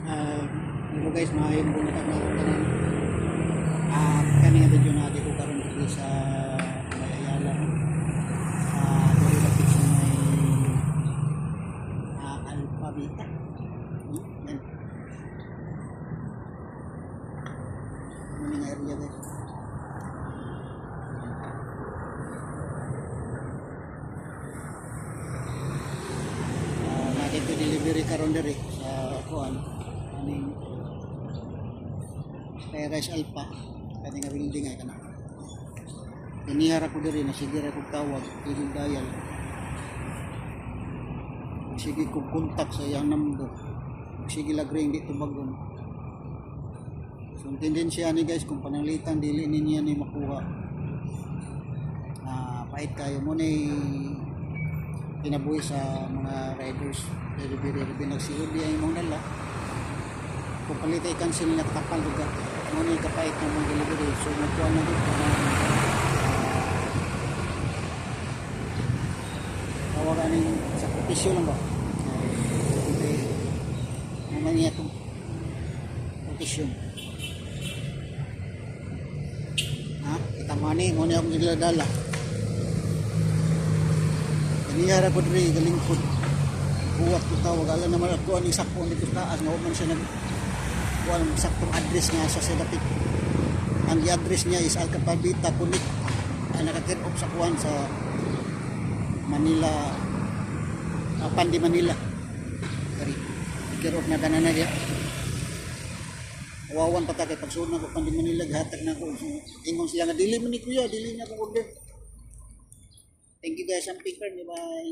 Hello guys, maayong buntag na ako tanan. Kani nga video na ko karon dito sa may Ayala. Dili lapit sa may Alphabeta. Yan. Ano nga area guys? Natin ko delivery karon diri sa kuan. Aning Paradise Alpha kani nga building ay kana inihara ko diri na sige ra ko tawag dili dial sige ko kontak sa iyang number sige lagring dito bagon so tendensya ni guys kung pananglitan dili niya ni makuha pait kayo mo ni kinabuhi sa mga riders delivery nagsiod di ay mong dala kung palitay cancel na kapal lugar mo ni kapait na mga delivery so magkuha na dito tawagan ng sa propisyo lang ba naman niya itong propisyo kita mani mo niya akong niladala kaniyara ko diri galingkod buwat ko tawag alam naman ako ang sakpo dito taas na man siya ang saktong address niya sa Sedapit. Ang address niya is Alcapabita, Punik. Ang naka-turn off sa kuwan sa Manila, Pandi Manila. Kari, turn off na tanan na diya. Wawan pa kay pagsuod na ko Pandi Manila, gihatag na ko. Ingon sila nga, dili man ni kuya, dili na ko order. Thank you guys, ang picker, bye.